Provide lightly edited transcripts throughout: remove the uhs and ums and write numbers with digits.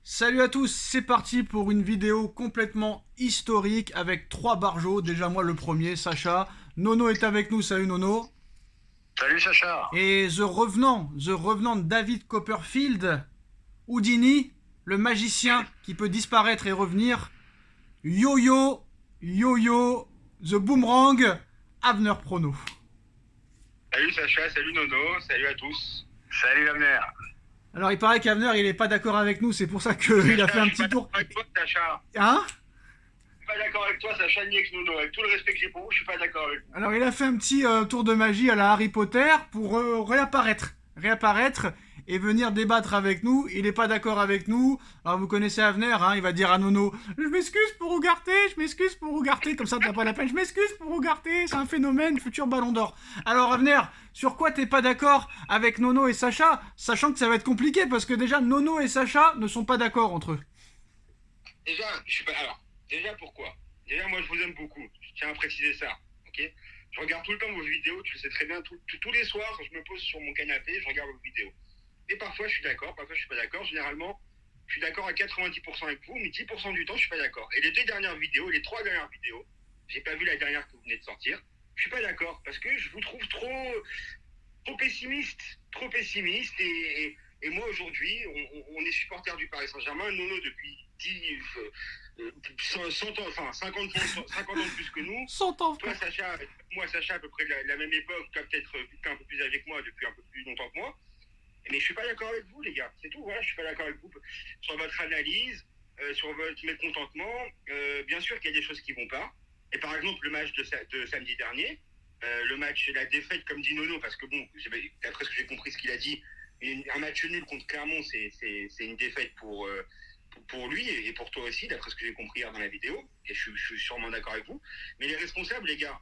Salut à tous, c'est parti pour une vidéo complètement historique avec 3 barjots. Déjà moi le premier, Sacha. Nono est avec nous, salut Nono. Salut Sacha. Et The Revenant David Copperfield, Houdini, le magicien qui peut disparaître et revenir. Yo-Yo, Yo-Yo, The Boomerang, Avner Prono. Salut Sacha, salut Nono, salut à tous. Salut Amner. Alors il paraît qu'Avner il est pas d'accord avec nous, c'est pour ça qu'il a fait un petit tour. Je suis pas d'accord avec toi Sacha. Hein? Je suis pas d'accord avec toi Sacha ni avec Nono. Avec tout le respect que j'ai pour vous, je suis pas d'accord avec vous. Alors il a fait un petit tour de magie à la Harry Potter pour réapparaître et venir débattre avec nous. Il n'est pas d'accord avec nous. Alors vous connaissez Avner, hein, il va dire à Nono, je m'excuse pour Ougarté, comme ça t'as pas la peine, je m'excuse pour Ougarté, c'est un phénomène, futur ballon d'or. Alors Avner, sur quoi t'es pas d'accord avec Nono et Sacha, sachant que ça va être compliqué parce que déjà Nono et Sacha ne sont pas d'accord entre eux. Déjà, je suis pas. Alors, déjà pourquoi? Déjà, moi je vous aime beaucoup. Je tiens à préciser ça. Ok? Je regarde tout le temps vos vidéos, tu le sais très bien. Tous les soirs, je me pose sur mon canapé, je regarde vos vidéos. Et parfois je suis d'accord, parfois je suis pas d'accord. Généralement, je suis d'accord à 90% avec vous, mais 10% du temps je suis pas d'accord. Et les 2 dernières vidéos, les 3 dernières vidéos, j'ai pas vu la dernière que vous venez de sortir. Je suis pas d'accord parce que je vous trouve trop pessimiste, et moi aujourd'hui, on est supporter du Paris Saint-Germain. Nono depuis 100 ans, enfin 50 ans de plus que nous. 100 ans, Toi frère. Sacha, moi Sacha à peu près de la même époque, toi peut-être un peu plus avec moi depuis un peu plus longtemps que moi. Mais je suis pas d'accord avec vous, les gars. C'est tout. Voilà, je suis pas d'accord avec vous sur votre analyse, sur votre mécontentement. Bien sûr qu'il y a des choses qui vont pas. Et par exemple, le match de samedi dernier, le match, la défaite, comme dit Nono, parce que bon, d'après ce que j'ai compris, ce qu'il a dit, un match nul contre Clermont, c'est une défaite pour lui et pour toi aussi, d'après ce que j'ai compris hier dans la vidéo. Et je suis sûrement d'accord avec vous. Mais les responsables, les gars,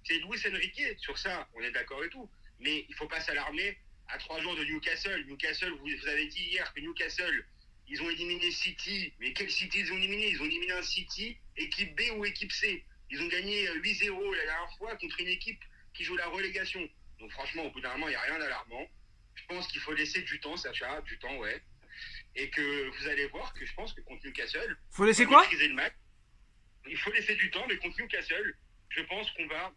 c'est Luis Enrique. Sur ça, on est d'accord et tout. Mais il faut pas s'alarmer à 3 jours de Newcastle. Newcastle, vous avez dit hier que Newcastle, ils ont éliminé City. Mais quel City ils ont éliminé? Ils ont éliminé un City, équipe B ou équipe C. Ils ont gagné 8-0 la dernière fois contre une équipe qui joue la relégation. Donc franchement, au bout d'un moment, il n'y a rien d'alarmant. Je pense qu'il faut laisser du temps, Sacha, du temps, ouais. Et que vous allez voir que je pense que contre Newcastle, Faut on laisser va quoi? maîtriser le match. Il faut laisser du temps, mais contre Newcastle, je pense qu'on va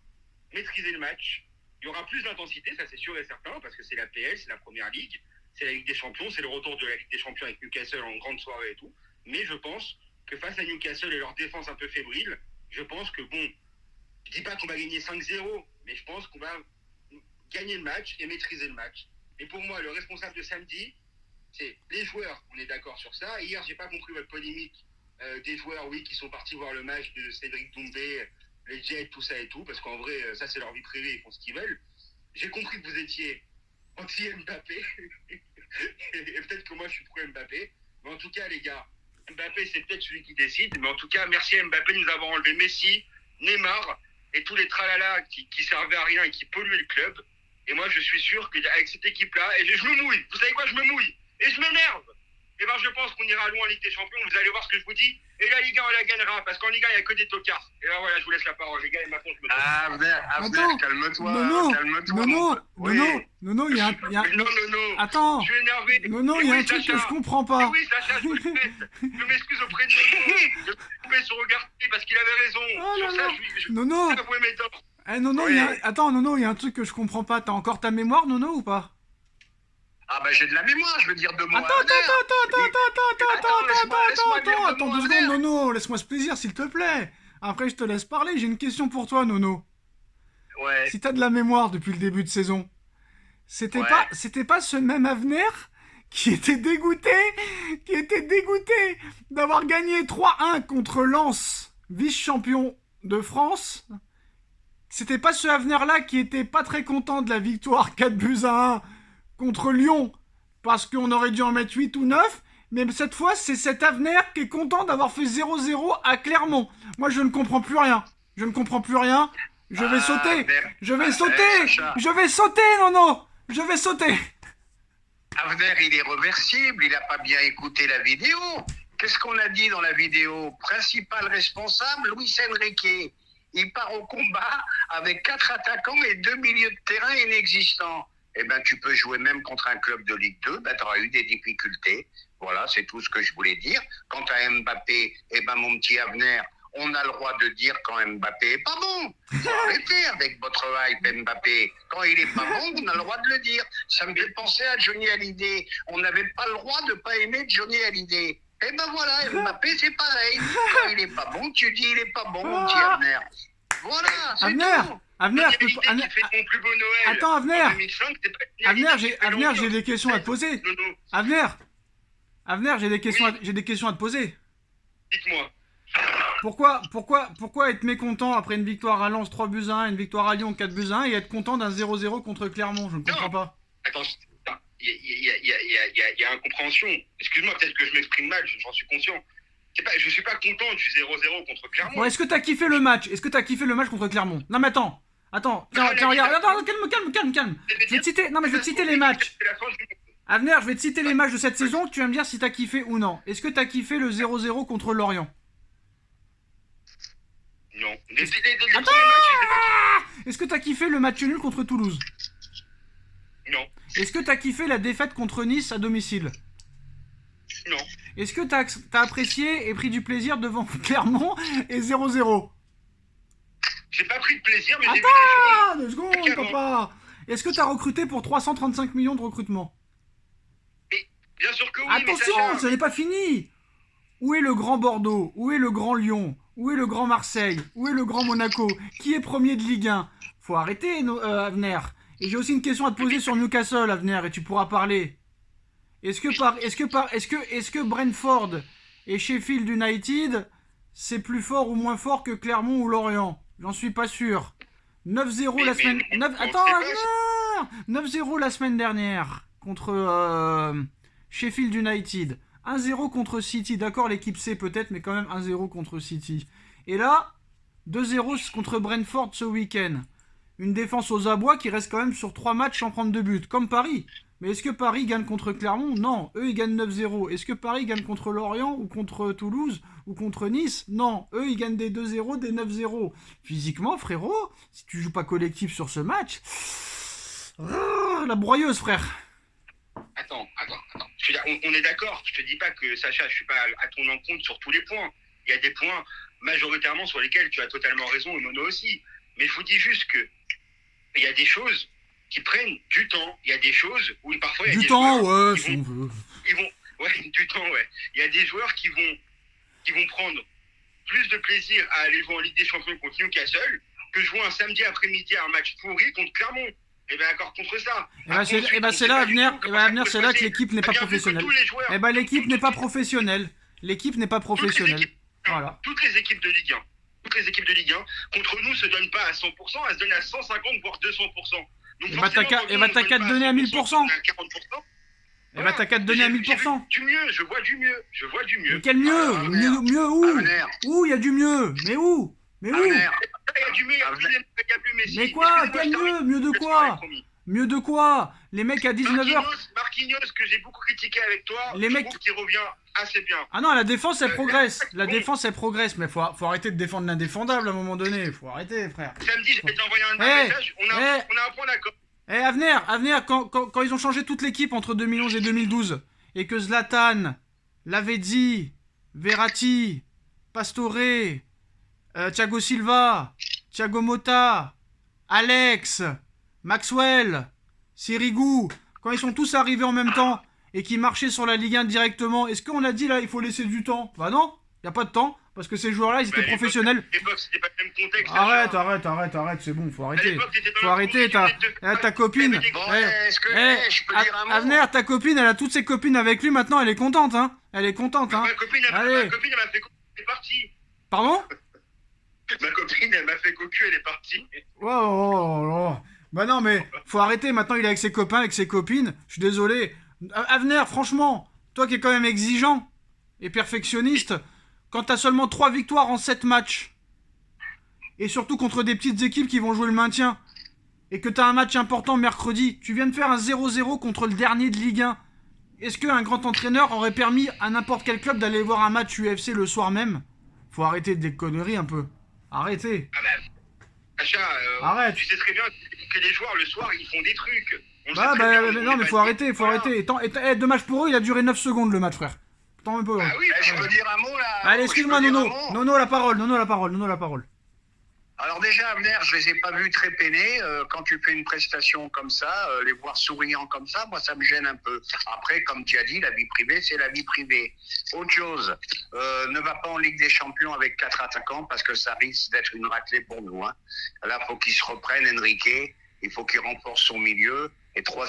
maîtriser le match. Il y aura plus d'intensité, ça c'est sûr et certain, parce que c'est la PL, c'est la première ligue, c'est la Ligue des Champions, c'est le retour de la Ligue des Champions avec Newcastle en grande soirée et tout. Mais je pense que face à Newcastle et leur défense un peu fébrile, je pense que bon, je dis pas qu'on va gagner 5-0, mais je pense qu'on va gagner le match et maîtriser le match. Et pour moi, le responsable de samedi, c'est les joueurs. On est d'accord sur ça. Hier, j'ai pas compris votre polémique des joueurs, oui, qui sont partis voir le match de Cédric Doumbé, les Jets, tout ça et tout, parce qu'en vrai, ça c'est leur vie privée, ils font ce qu'ils veulent. J'ai compris que vous étiez anti-Mbappé, et peut-être que moi je suis pro-Mbappé, mais en tout cas, les gars, Mbappé c'est peut-être celui qui décide, mais en tout cas, merci à Mbappé de nous avoir enlevé Messi, Neymar et tous les tralala qui servaient à rien et qui polluaient le club. Et moi, je suis sûr qu'avec cette équipe-là, et je me mouille, vous savez quoi, je me mouille, et je m'énerve. Et ben, je pense qu'on ira loin en Ligue des Champions. Vous allez voir ce que je vous dis. Et la Ligue 1, on la gagnera. Parce qu'en Ligue 1, il n'y a que des tocards. Et là, voilà, je vous laisse la parole. Les gars, et maintenant, je me Attends, Nono, calme-toi, mon Nono, pote. Nono, Oui. Nono, Mais non, non, non. Attends, Je suis énervé. Nono, Et il y a un oui, truc que je Sacha. comprends Et pas. oui, Sacha, je m'excuse auprès de Nono. Je me trompé sur Regarder parce qu'il avait raison. Oh là Sur ça, là, je Nono, avouer mes torts. Nono, Oui. attends, Nono, il y a un truc que je comprends pas. T'as encore ta mémoire, Nono, ou pas? Ah, bah, j'ai de la mémoire, je veux dire deux mots Attends, à attends, l'heure. attends, attends, attends, attends, attends, Attends, attends, laisse-moi attends, dire attends, deux attends mots 2 à secondes, l'heure. Nono, laisse-moi ce plaisir, s'il te plaît. Après, je te laisse parler, j'ai une question pour toi, Nono. Ouais, Si t'as de la mémoire depuis le début de saison, ouais. c'était pas ce même Avenir qui était dégoûté d'avoir gagné 3-1 contre Lens, vice-champion de France. C'était pas ce Avenir-là qui était pas très content de la victoire 4-1 contre Lyon, parce qu'on aurait dû en mettre 8 ou 9. Mais cette fois, c'est cet Avenir qui est content d'avoir fait 0-0 à Clermont. Moi, je ne comprends plus rien. Je ne comprends plus rien. Je vais Ah, sauter. merde. Je vais Eh, sauter. Sacha. Je vais sauter, Nono. Je vais sauter. Avner, il est reversible, il n'a pas bien écouté la vidéo. Qu'est-ce qu'on a dit dans la vidéo? Principal responsable, Luis Enrique. Il part au combat avec 4 attaquants et 2 milieux de terrain inexistants. Eh ben, tu peux jouer même contre un club de Ligue 2, ben, tu auras eu des difficultés. Voilà, c'est tout ce que je voulais dire. Quant à Mbappé, eh ben mon petit Avner, on a le droit de dire quand Mbappé est pas bon. Faut arrêter avec votre hype Mbappé. Quand il est pas bon, on a le droit de le dire. Ça me fait penser à Johnny Hallyday. On n'avait pas le droit de pas aimer Johnny Hallyday. Eh ben voilà, Mbappé c'est pareil. Quand il est pas bon, tu dis il est pas bon, mon petit Avner. Voilà, c'est Avner, tout. Avner, Qui fait ton plus beau Noël Attends, Avner. en 2005, c'est pas Johnny Avner, Hallyday qui fait Avner, j'ai l'ambiance. des questions à te poser. Nono, Avner, j'ai des questions, Oui. j'ai des questions à te poser. dites-moi. Pourquoi être mécontent après une victoire à Lens 3-1, une victoire à Lyon 4-1 et être content d'un 0-0 contre Clermont? Je ne comprends pas. Attends, il y a incompréhension. Excuse-moi, peut-être que je m'exprime mal, j'en suis conscient. Je suis pas content du 0-0 contre Clermont. Bon, est-ce que t'as kiffé le match? Est-ce que t'as kiffé le match contre Clermont? Non mais attends, tiens, regarde, attends, calme. Je vais te citer, non mais je vais te citer les matchs. C'est la fin du monde. Avner, je vais te citer les matchs de cette saison, tu vas me dire si t'as kiffé ou non. Est-ce que t'as kiffé le 0-0 contre Lorient? Non. Les premiers Attends. matchs, je les ai pas Est-ce que t'as kiffé le match nul contre Toulouse? kiffés. Non. Est-ce que t'as kiffé la défaite contre Nice à domicile? Non. Est-ce que t'as apprécié et pris du plaisir devant Clermont et 0-0? J'ai pas pris de plaisir, mais j'ai vu des choses. Ah, 2 secondes, Clairement. papa. Est-ce que t'as recruté pour 335 millions de recrutement? Bien sûr que oui, mais Attention, Sacha, ce n'est pas fini. Où est le grand Bordeaux? Où est le grand Lyon? Où est le grand Marseille? Où est le grand Monaco? Qui est premier de Ligue 1? Faut arrêter, Avner. Et j'ai aussi une question à te poser sur Newcastle, Avner, et tu pourras parler. Est-ce que Brentford et Sheffield United, c'est plus fort ou moins fort que Clermont ou Lorient? J'en suis pas sûr. 9-0 la Mais semaine... on 9... sait Attends, pas, Avner 9-0 la semaine dernière contre Sheffield United. 1-0 contre City. D'accord, l'équipe C peut-être, mais quand même 1-0 contre City. Et là, 2-0 contre Brentford ce week-end. Une défense aux abois qui reste quand même sur 3 matchs sans prendre de but, comme Paris. Mais est-ce que Paris gagne contre Clermont? Non, eux ils gagnent 9-0. Est-ce que Paris gagne contre Lorient ou contre Toulouse ou contre Nice? Non, eux ils gagnent des 2-0, des 9-0. Physiquement, frérot, si tu joues pas collectif sur ce match, la broyeuse, frère. Attends. Je veux dire, on est d'accord. Je te dis pas que, Sacha, je suis pas à ton encontre sur tous les points. Il y a des points majoritairement sur lesquels tu as totalement raison, et Nono aussi. Mais je vous dis juste que il y a des choses qui prennent du temps. Il y a des choses où parfois il y a Du des temps, joueurs ouais, qui si on vont, veut. du temps, ouais. Il y a des joueurs qui vont prendre plus de plaisir à aller jouer en Ligue des Champions contre Newcastle que jouer un samedi après-midi à un match pourri contre Clermont. Et bien d'accord contre ça. Et ben c'est là, Avner, c'est là que l'équipe n'est pas professionnelle. Et ben l'équipe n'est pas professionnelle. L'équipe n'est pas professionnelle. Voilà. Toutes les équipes de Ligue 1, contre nous, se donnent pas à 100%, elles se donnent à 150 voire 200%. Donc Et bah t'as qu'à te donner à 1000%. Et bah t'as qu'à te donner à 1000%. Du mieux, je vois du mieux. Mais quel mieux? Mieux où? Avner. Où il y a du mieux? Mais où? Avner. Il y a du mieux, il y a plus Messi. Mais quoi? Excusez-moi, Quel je termine. mieux? Mieux de Je quoi? t'aurais promis. Mieux de quoi? Les mecs à 19h. Marquinhos, que j'ai beaucoup critiqué avec toi, Les je mecs- trouve qu'il revient assez bien. Ah non, la défense elle progresse. La défense elle progresse. Mais faut arrêter de défendre l'indéfendable à un moment donné. Faut arrêter, frère. Samedi, je vais t'envoyer un Hey, message, on a un point d'accord. Eh, Avner, quand ils ont changé toute l'équipe entre 2011 et 2012, et que Zlatan, Lavezzi, Verratti, Pastore, Thiago Silva, Thiago Motta, Alex, Maxwell, Sirigu, quand ils sont tous arrivés en même temps et qui marchaient sur la Ligue 1 directement, est-ce qu'on a dit là il faut laisser du temps? Bah non, y a pas de temps, parce que ces joueurs-là ils étaient professionnels. À l'époque, c'était pas le même contexte. Arrête, c'est bon, faut arrêter. l'époque, t'étais dans Faut la arrêter, ta copine. Bon, Eh, est-ce que je peux dire un mot? Avner, ta copine, elle a toutes ses copines avec lui maintenant, elle est contente, hein. Elle est contente, hein. Ma copine, elle Allez. m'a fait cocu, elle est partie. Pardon? Ma copine, elle m'a fait cocu, elle est partie. Oh. Bah non, mais faut arrêter, maintenant il est avec ses copains, avec ses copines. Je suis désolé. Avner, franchement, toi qui es quand même exigeant et perfectionniste, quand t'as seulement 3 victoires en 7 matchs, et surtout contre des petites équipes qui vont jouer le maintien, et que t'as un match important mercredi, tu viens de faire un 0-0 contre le dernier de Ligue 1. Est-ce qu'un grand entraîneur aurait permis à n'importe quel club d'aller voir un match UFC le soir même? Faut arrêter des conneries un peu. Arrêtez. Ah bah, Sacha, Arrête. tu sais très bien que les joueurs, le soir, ils font des trucs. On le Bah, sait très bien, on non, est mais pas- faut arrêter, faut Voilà. arrêter. Dommage pour eux, il a duré 9 secondes le match, frère. Tant même pas. Ah oui, Je peux dire un mot là. Allez, Je excuse-moi, peux dire Nono. un mot Nono, la parole. Alors déjà, Abner, je les ai pas vus très peinés. Quand tu fais une prestation comme ça, les voir souriants comme ça, moi, ça me gêne un peu. Après, comme tu as dit, la vie privée, c'est la vie privée. Autre chose, ne va pas en Ligue des Champions avec 4 attaquants parce que ça risque d'être une raclée pour nous. Hein. Là, faut qu'il se reprenne, Enrique. Il faut qu'il renforce son milieu et 3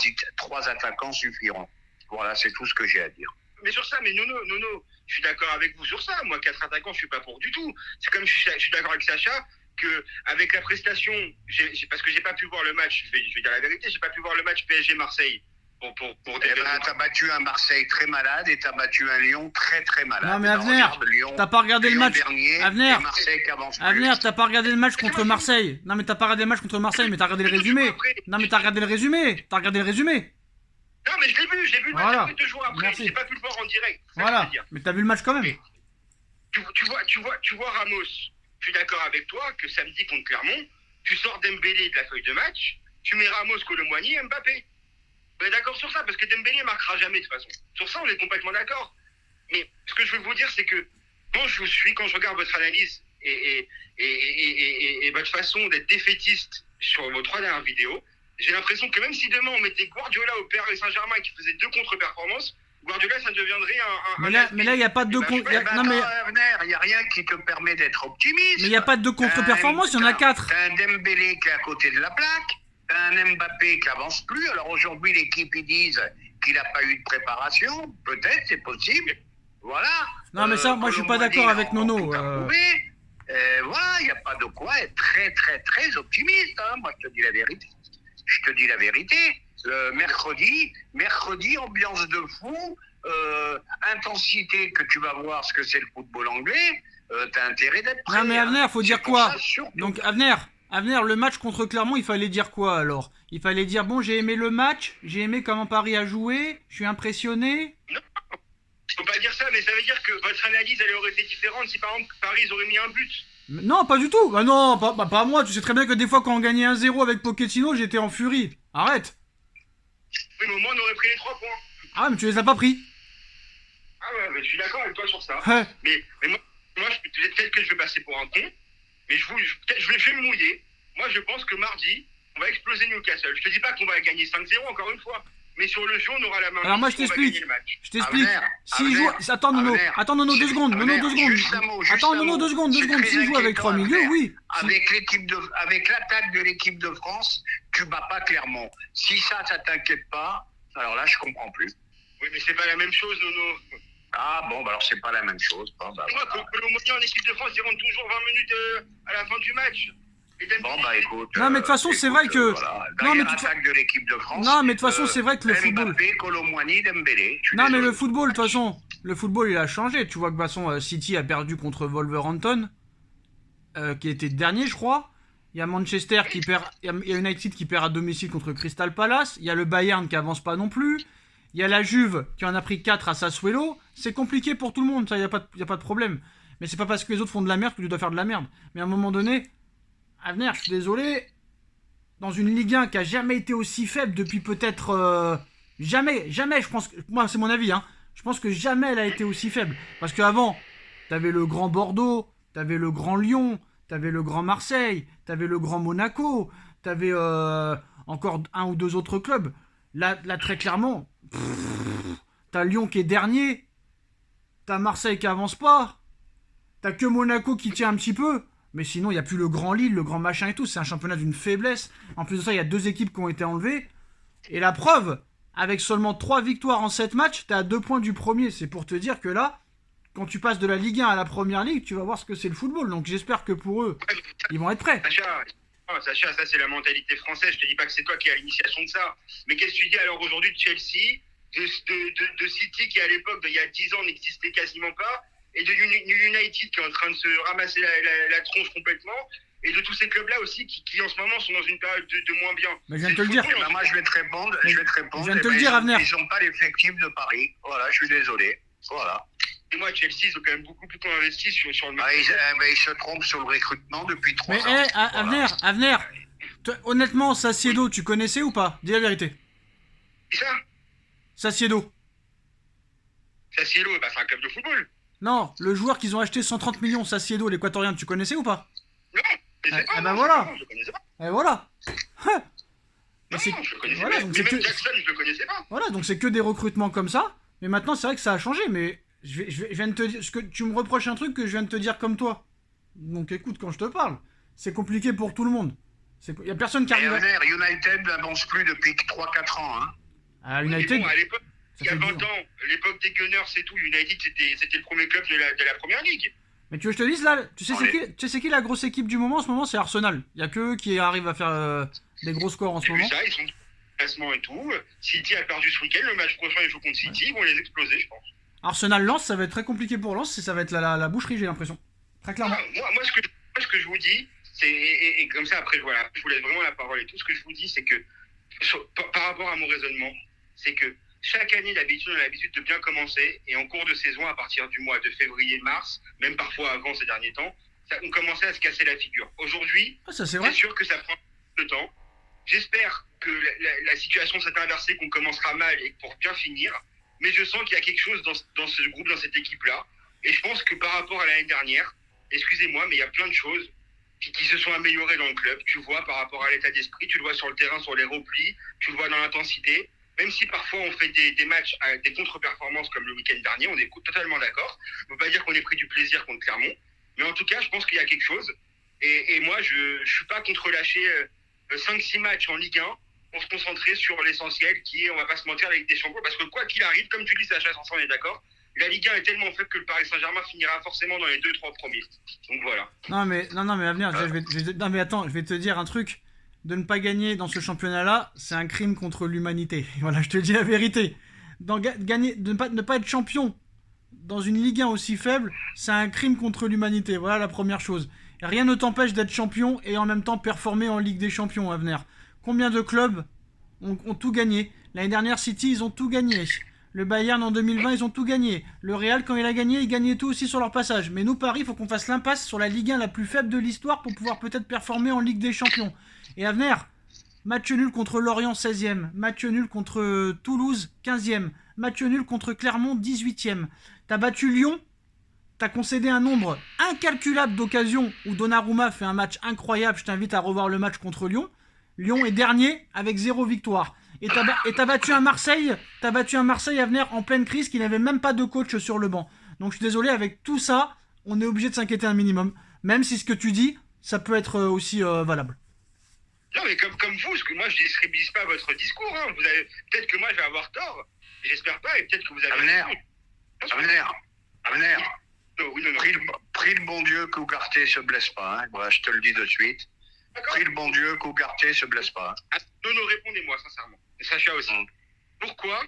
attaquants suffiront. Voilà, c'est tout ce que j'ai à dire. Mais sur ça, Nono, je suis d'accord avec vous sur ça. Moi, 4 attaquants, je suis pas pour du tout. C'est comme je suis d'accord avec Sacha que avec la prestation, parce que j'ai pas pu voir le match. Je vais dire la vérité, j'ai pas pu voir le match PSG Marseille pour des raisons. T'as battu un Marseille très malade et t'as battu un Lyon très très malade. Non, mais Avner, t'as pas regardé le match. Avner, t'as pas regardé le match contre Marseille. Non, mais t'as pas regardé le match contre Marseille, mais t'as regardé le résumé. Non, mais t'as regardé le résumé. Non, mais je l'ai vu le match Voilà. après 2 jours après. Merci. J'ai pas pu le voir en direct. C'est ça que je Voilà. veux dire. Mais t'as vu le match quand même. Tu vois Ramos. Je suis d'accord avec toi que samedi contre Clermont, tu sors Dembélé de la feuille de match, tu mets Ramos, Colomboigny et Mbappé. On est d'accord sur ça, parce que Dembélé marquera jamais de toute façon. Sur ça, on est complètement d'accord. Mais ce que je veux vous dire, c'est que quand je vous suis, quand je regarde votre analyse et votre façon d'être défaitiste sur vos 3 dernières vidéos, j'ai l'impression que même si demain on mettait Guardiola au Paris Saint-Germain qui faisait 2 contre-performances, Guardiola, ça deviendrait un... Mais là, il n'y a pas de deux contre. Non, mais il n'y a rien qui te permet d'être optimiste. il n'y a pas de deux contre-performance, il y en a 4. T'as un Dembélé qui est à côté de la plaque, t'as un Mbappé qui avance plus. Alors aujourd'hui, l'équipe, ils disent qu'il n'a pas eu de préparation. Peut-être, c'est possible. Voilà. Non, mais ça, moi, je suis pas d'accord avec Nono. Voilà, il n'y a pas de quoi être très, très, très optimiste. Hein. Moi, je te dis la vérité. Mercredi, ambiance de fou, intensité que tu vas voir ce que c'est le football anglais, t'as intérêt d'être prêt. Non, mais Avner, faut dire quoi? Ça, Donc, Avner, le match contre Clermont, il fallait dire quoi alors? Il fallait dire, bon, j'ai aimé le match, j'ai aimé comment Paris a joué, je suis impressionné. Faut pas dire ça, mais ça veut dire que votre analyse, elle aurait été différente si par exemple Paris ils auraient mis un but. Non, pas du tout. Bah non, pas moi. Tu sais très bien que des fois, quand on gagnait 1-0 avec Pochettino, j'étais en furie. Arrête. Oui, mais au moins on aurait pris les 3 points. Ah, mais tu les as pas pris. Ah ouais, mais je suis d'accord avec toi sur ça. Ouais. Mais moi peut-être que je vais passer pour un con, mais je vais me mouiller. Moi, je pense que mardi, on va exploser Newcastle. Je te dis pas qu'on va gagner 5-0 encore une fois, mais sur le jeu, on aura la main. Alors moi, je on va t'explique. gagner le match. Je t'explique. Avner, S'il joue... Attends, Nono. Avner. Attends, Nono, 2 secondes. Nono, 2 secondes. Juste un mot, Attends, un Nono, mot. 2 secondes. C'est très S'il joue avec inquiétant, 3 milieux, Avner. oui. Avec l'attaque de l'équipe de France, tu bats pas Clermont. Si ça t'inquiète pas, alors là, je comprends plus. Oui, mais c'est pas la même chose, Nono. Ah bon, bah alors c'est pas la même chose. Bon, bah, Moi, voilà. Colomboigny en équipe de France, il rentre toujours 20 minutes à la fin du match. Et Dembélé, Bon, bah écoute. Non, mais de toute façon, c'est vrai que- Voilà. Non, mais Derrière tu- l'attaque de l'équipe de France. Non, mais de toute façon, c'est vrai que le football... Mbappé, Colomboigny, Dembélé. Je suis Non, mais désolé. le football, de toute façon, le football, il a changé. Tu vois que, de toute façon, City a perdu contre Wolverhampton, qui était dernier, je crois. Il y a Manchester qui perd... Il y a United qui perd à domicile contre Crystal Palace. Il y a le Bayern qui avance pas non plus. Il y a la Juve qui en a pris 4 à Sassuolo. C'est compliqué pour tout le monde, ça, il n'y a pas de problème. Mais c'est pas parce que les autres font de la merde que tu dois faire de la merde. Mais à un moment donné, Avner, je suis désolé, dans une Ligue 1 qui a jamais été aussi faible depuis peut-être... jamais, je pense... Moi, c'est mon avis, hein. Je pense que jamais elle a été aussi faible. Parce qu'avant, t'avais le grand Bordeaux, t'avais le grand Lyon, t'avais le grand Marseille, t'avais le grand Monaco, t'avais encore 1 ou 2 autres clubs. Là très clairement, t'as Lyon qui est dernier, t'as Marseille qui avance pas, t'as que Monaco qui tient un petit peu, mais sinon il n'y a plus le grand Lille, le grand machin et tout, c'est un championnat d'une faiblesse. En plus de ça, il y a 2 équipes qui ont été enlevées, et la preuve, avec seulement 3 victoires en 7 matchs, t'es à 2 points du premier. C'est pour te dire que là, quand tu passes de la Ligue 1 à la Première Ligue, tu vas voir ce que c'est le football. Donc j'espère que pour eux, ils vont être prêts. Sacha, ça c'est la mentalité française. Je te dis pas que c'est toi qui as l'initiation de ça. Mais qu'est-ce que tu dis alors aujourd'hui de Chelsea, de City qui à l'époque, il y a 10 ans, n'existait quasiment pas, et de United qui est en train de se ramasser la tronche complètement, et de tous ces clubs-là aussi qui en ce moment sont dans une période de moins bien. Mais je viens de te le dire. Eh ben, moi, je vais te répondre. Mais Je viens de te le dire, Avner. Ils n'ont pas l'effectif de Paris. Voilà, je suis désolé. Voilà. Et moi, Chelsea, ils ont quand même beaucoup investi sur le Bah, marché. ils se trompent sur le recrutement depuis 3 Mais ans. Voilà. Avner, honnêtement, Sassuolo, tu connaissais ou pas? Dis la vérité. Qui ça? Sassuolo. Sassuolo, bah c'est un club de football. Non, le joueur qu'ils ont acheté 130 millions, Sassuolo, l'Équatorien, tu connaissais ou pas? Non, je sais Ah, pas. ah bah non, voilà. non, je le connaissais pas. Et voilà. Non, Mais c'est- je le connaissais voilà, pas. donc Mais c'est même que- Jackson, je le connaissais pas. Voilà, donc c'est que des recrutements comme ça. Mais maintenant, c'est vrai que ça a changé. Mais je viens de te dire, ce que tu me reproches un truc que je viens de te dire comme toi. Donc écoute, quand je te parle, c'est compliqué pour tout le monde. Il y a personne qui Et arrive Werner, United n'avance plus depuis 3-4 ans. Hein. à Mais United. bon, à l'époque, Ça il y a fait 20 10 ans. ans, l'époque des Gunners et tout, United, c'était le premier club de la première ligue. Mais tu veux que je te dise là, tu sais Ouais. c'est qui la grosse équipe du moment en ce moment? C'est Arsenal. Il y a que eux qui arrivent à faire des gros scores en ce J'ai vu moment. ça, ils sont classement et tout. City a perdu ce week-end, le match prochain, ils jouent contre City, ils vont les exploser, je pense. Arsenal-Lens, ça va être très compliqué pour Lens. Ça va être la boucherie, j'ai l'impression. Très clairement. Moi, ce que je vous dis, c'est, et comme ça, après, voilà, je vous laisse vraiment la parole et tout, ce que je vous dis, c'est que, par rapport à mon raisonnement, c'est que chaque année, d'habitude, on a l'habitude de bien commencer, et en cours de saison, à partir du mois de février-mars, même parfois avant ces derniers temps, on commençait à se casser la figure. Aujourd'hui, Ah, ça c'est c'est vrai. sûr que ça prend le temps. J'espère que la situation s'est inversée, qu'on commencera mal et pour bien finir. Mais je sens qu'il y a quelque chose dans ce groupe, dans cette équipe-là. Et je pense que par rapport à l'année dernière, excusez-moi, mais il y a plein de choses qui se sont améliorées dans le club. Tu vois, par rapport à l'état d'esprit, tu le vois sur le terrain, sur les replis, tu le vois dans l'intensité. Même si parfois on fait des matchs à des contre-performances comme le week-end dernier, on est totalement d'accord. On ne peut pas dire qu'on ait pris du plaisir contre Clermont. Mais en tout cas, je pense qu'il y a quelque chose. Et moi, je ne suis pas contre lâcher 5-6 matchs en Ligue 1 pour se concentrer sur l'essentiel qui est, on va pas se mentir, la Ligue des Champions. Parce que quoi qu'il arrive, comme tu dis, Sacha Sanson, on est d'accord, la Ligue 1 est tellement faible que le Paris Saint-Germain finira forcément dans les 2-3 premiers. Donc voilà. Non mais à venir, non mais attends, je vais te dire un truc. De ne pas gagner dans ce championnat-là, c'est un crime contre l'humanité. Voilà, je te dis la vérité. Gagner, de ne pas être champion dans une Ligue 1 aussi faible, c'est un crime contre l'humanité. Voilà la première chose. Et rien ne t'empêche d'être champion et en même temps performer en Ligue des Champions à venir. Combien de clubs ont tout gagné? L'année dernière, City, ils ont tout gagné. Le Bayern en 2020, ils ont tout gagné. Le Real, quand il a gagné, ils gagnaient tout aussi sur leur passage. Mais nous, Paris, il faut qu'on fasse l'impasse sur la Ligue 1 la plus faible de l'histoire pour pouvoir peut-être performer en Ligue des Champions. Et à venir, match nul contre Lorient 16e, match nul contre Toulouse 15e, match nul contre Clermont 18e. T'as battu Lyon, t'as concédé un nombre incalculable d'occasions où Donnarumma fait un match incroyable. Je t'invite à revoir le match contre Lyon. Lyon est dernier avec 0 victoire. Et t'as battu un Marseille, à venir en pleine crise qui n'avait même pas de coach sur le banc. Donc je suis désolé, avec tout ça, on est obligé de s'inquiéter un minimum. Même si ce que tu dis, ça peut être aussi valable. Non, mais comme vous, parce que moi, je ne disprédise pas votre discours. Hein. Peut-être que moi, je vais avoir tort. J'espère pas, et peut-être que vous avez... Avenir. Oui, non. Prie le bon Dieu qu'Ougarté se blesse pas. Hein. Voilà, je te le dis de suite. D'accord. Prie le bon Dieu qu'Ougarté se blesse pas. Hein. Non, répondez-moi, sincèrement. Et Sacha aussi. Pourquoi,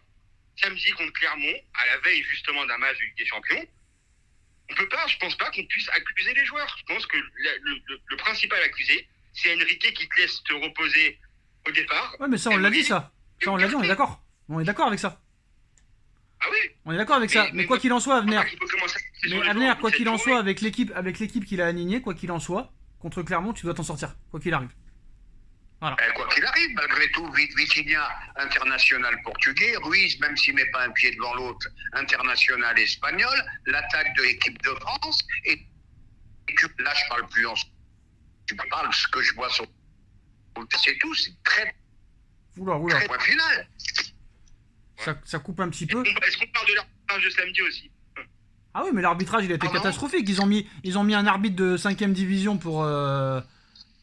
samedi contre Clermont, à la veille justement d'un match de Ligue des Champions, je pense pas qu'on puisse accuser les joueurs. Je pense que le principal accusé, c'est Enrique qui te laisse te reposer au départ. Ouais, mais ça, on l'a dit, ça. Ça, on l'a dit, on est d'accord. On est d'accord avec ça. Ah oui. On est d'accord avec ça. Mais quoi qu'il en soit, Avenir. Mais Avenir, quoi qu'il en soit, avec l'équipe qu'il a alignée, quoi qu'il en soit, contre Clermont, tu dois t'en sortir. Quoi qu'il arrive. Voilà. Quoi qu'il arrive, malgré tout, Vitinha, international portugais, Ruiz, même s'il ne met pas un pied devant l'autre, international espagnol, l'attaque de l'équipe de France, et là je parle plus en... Tu parles ce que je vois sur... C'est tout, c'est très point final. Ça coupe un petit peu. Est-ce qu'on parle de l'arbitrage de samedi aussi? Ah oui, mais l'arbitrage, il a été catastrophique. Ils ont mis un arbitre de 5ème division pour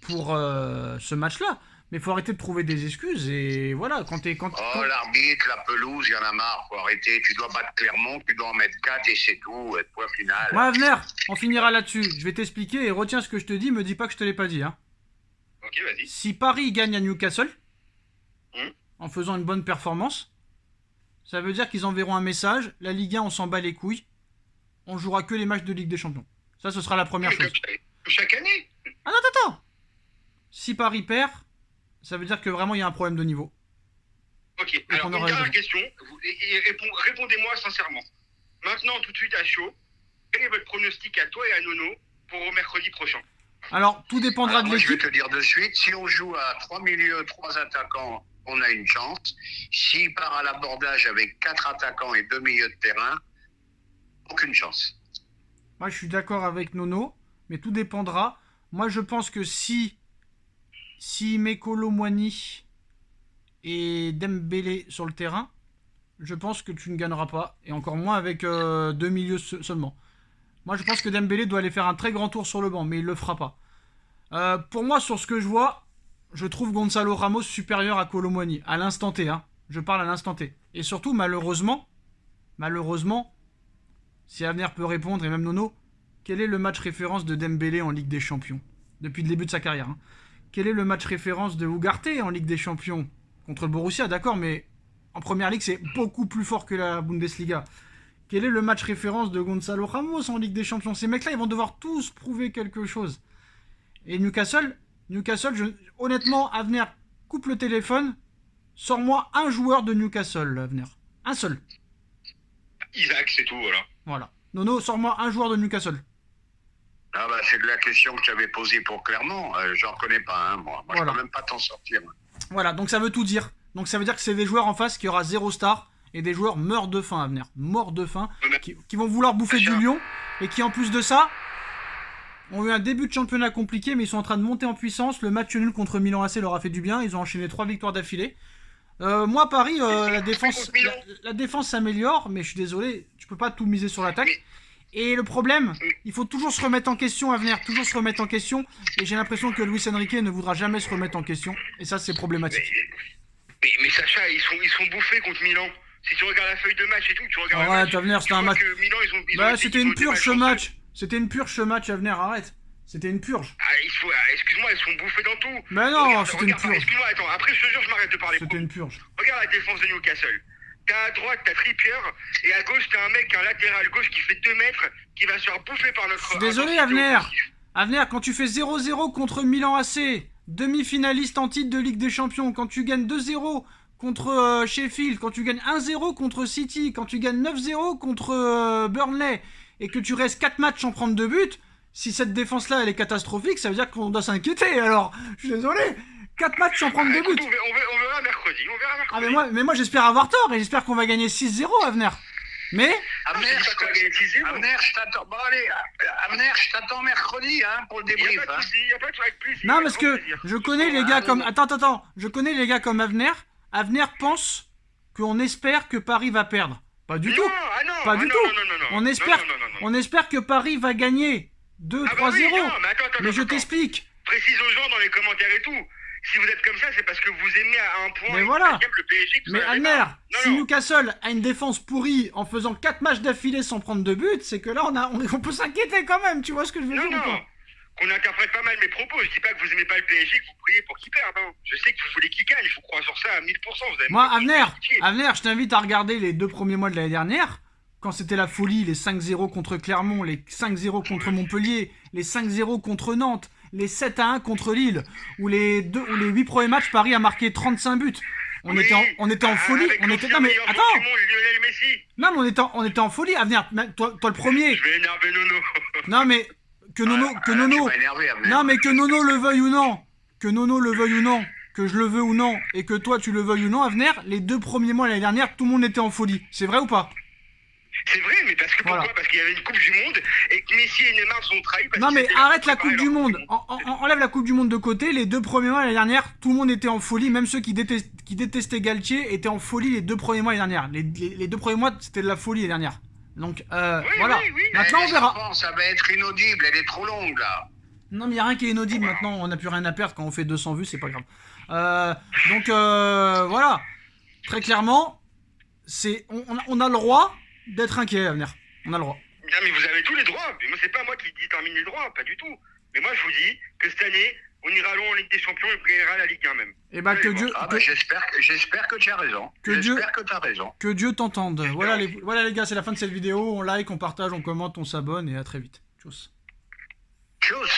ce match-là. Mais il faut arrêter de trouver des excuses. Et voilà, l'arbitre, la pelouse, il y en a marre. Faut arrêter. Tu dois battre Clermont, tu dois en mettre 4 et c'est tout. Point final. Ouais, Avenir, on finira là-dessus. Je vais t'expliquer et retiens ce que je te dis. Me dis pas que je te l'ai pas dit. Hein. Ok, vas-y. Si Paris gagne à Newcastle, en faisant une bonne performance, ça veut dire qu'ils enverront un message. La Ligue 1, on s'en bat les couilles. On jouera que les matchs de Ligue des Champions. Ça, ce sera la première chose. Comme chaque année. Ah non, attends. Si Paris perd, ça veut dire que vraiment il y a un problème de niveau. Ok, alors une dernière question. Répondez-moi sincèrement. Maintenant, tout de suite à chaud, quel est votre pronostic à toi et à Nono pour mercredi prochain? Alors, tout dépendra de l'équipe. Je vais te dire de suite, si on joue à 3 milieux, 3 attaquants on a une chance. S'il part à l'abordage avec 4 attaquants et 2 milieux de terrain, aucune chance. Moi, je suis d'accord avec Nono, mais tout dépendra. Moi, je pense que si met Kolo Muani et Dembélé sur le terrain, je pense que tu ne gagneras pas. Et encore moins avec 2 milieux seulement. Moi, je pense que Dembélé doit aller faire un très grand tour sur le banc, mais il le fera pas. Pour moi, sur ce que je vois, je trouve Gonzalo Ramos supérieur à Kolo Muani. À l'instant T, hein. Je parle à l'instant T. Et surtout, malheureusement, si Avenir peut répondre, et même Nono, quel est le match référence de Dembélé en Ligue des Champions depuis le début de sa carrière, hein. Quel est le match référence de Ugarte en Ligue des Champions contre le Borussia, d'accord, mais en Première Ligue, c'est beaucoup plus fort que la Bundesliga. Quel est le match référence de Gonzalo Ramos en Ligue des Champions? Ces mecs-là, ils vont devoir tous prouver quelque chose. Et Newcastle, honnêtement, Avenir, coupe le téléphone, sors-moi un joueur de Newcastle, Avenir. Un seul. Isaac, c'est tout, voilà. Voilà. Nono, sors-moi un joueur de Newcastle. Ah bah, c'est de la question que tu avais posée pour Clermont. J'en connais pas un, moi. Moi, Voilà. je peux même pas t'en sortir. Voilà, donc ça veut tout dire. Donc ça veut dire que c'est des joueurs en face qui aura 0 star et des joueurs morts de faim à venir. Morts de faim, qui vont vouloir bouffer du lion et qui en plus de ça ont eu un début de championnat compliqué, mais ils sont en train de monter en puissance. Le match nul contre Milan AC leur a fait du bien. Ils ont enchaîné 3 victoires d'affilée. Moi, Paris, la défense s'améliore, mais je suis désolé, tu peux pas tout miser sur l'attaque. Et le problème, il faut toujours se remettre en question à venir, toujours se remettre en question. Et j'ai l'impression que Luis Enrique ne voudra jamais se remettre en question. Et ça, c'est problématique. Mais Sacha, ils sont bouffés contre Milan. Si tu regardes la feuille de match et tout, tu regardes le match, à venir, c'était un match. Milan, C'était une purge ce match. C'était une purge ce match à venir, arrête. C'était une purge. Excuse-moi, ils sont bouffés dans tout. Mais non, c'était une purge. Excuse-moi, attends, après je te jure, je m'arrête de parler. C'était une purge. Regarde la défense de Newcastle. T'as à droite, t'as Trippier, et à gauche, t'as un mec, un latéral gauche qui fait 2 mètres, qui va se faire bouffer par notre... Je suis désolé, Avenir, quand tu fais 0-0 contre Milan AC, demi-finaliste en titre de Ligue des Champions, quand tu gagnes 2-0 contre Sheffield, quand tu gagnes 1-0 contre City, quand tu gagnes 9-0 contre Burnley, et que tu restes 4 matchs sans prendre de but, si cette défense-là, elle est catastrophique, ça veut dire qu'on doit s'inquiéter, alors, je suis désolé. 4 matchs sans prendre de but. On verra mercredi. Ah mais moi j'espère avoir tort et j'espère qu'on va gagner 6-0 à venir. Mais Avenir, je t'attends. Bon allez, Avenir, je t'attends mercredi pour le débrief. Il n'y a pas de souci, il n'y a pas de plaisir. Non, parce que je connais les gars comme... Attends. Je connais les gars comme Avenir. Avenir pense qu'on espère que Paris va perdre. Pas du tout. Pas du tout. On espère que Paris va gagner 2-3-0. Mais je t'explique. Précise aux gens dans les commentaires et tout. Si vous êtes comme ça, c'est parce que vous aimez à un point. Mais voilà. Le PSG, mais Avenir, si Newcastle a une défense pourrie en faisant 4 matchs d'affilée sans prendre de but, c'est que là on peut s'inquiéter quand même. Tu vois ce que je veux dire ou pas? Qu'on interprète pas mal mes propos. Je dis pas que vous aimez pas le PSG, que vous priez pour qu'il perde. Hein. Je sais que vous voulez qu'il gagne. Je vous crois sur ça à 1000%. Moi, Avenir, je t'invite à regarder les 2 premiers mois de l'année dernière. Quand c'était la folie, les 5-0 contre Clermont, les 5-0 contre Montpellier, les 5-0 contre Nantes, les 7-1 contre Lille, où les 8 premiers matchs, Paris a marqué 35 buts. On était en folie. Non mais attends. Non mais on était en folie. Avenir, toi le premier. Je vais énerver Nono. Non mais que Nono. Non mais que Nono le veuille ou non. Que Nono le veuille ou non. Que je le veux ou non. Et que toi tu le veuilles ou non, Avenir, les 2 premiers mois l'année dernière, tout le monde était en folie. C'est vrai ou pas? C'est vrai, mais parce que pourquoi? Parce qu'il y avait une Coupe du Monde et que Messi et Neymar sont trahis. Non mais arrête la Coupe du Monde. Enlève la Coupe du Monde de côté. Les 2 premiers mois l'année dernière, tout le monde était en folie. Même ceux qui détestaient Galtier étaient en folie les 2 premiers mois l'année dernière. Les 2 premiers mois, c'était de la folie l'année dernière. Donc voilà. Oui. Maintenant on verra. Ça va être inaudible. Elle est trop longue là. Non mais il n'y a rien qui est inaudible maintenant. On n'a plus rien à perdre quand on fait 200 vues, c'est pas grave. Donc voilà. Très clairement, on a le droit d'être inquiet à venir. On a le droit. Non mais vous avez tous les droits. Mais moi c'est pas moi qui détermine les droits, pas du tout. Mais moi je vous dis que cette année, on ira loin en Ligue des Champions et on gagnera la Ligue 1 même. Et bah que Dieu. J'espère que tu as raison. J'espère que tu as raison. Que Dieu t'entende. Voilà les gars, c'est la fin de cette vidéo. On like, on partage, on commente, on s'abonne et à très vite. Tchuss.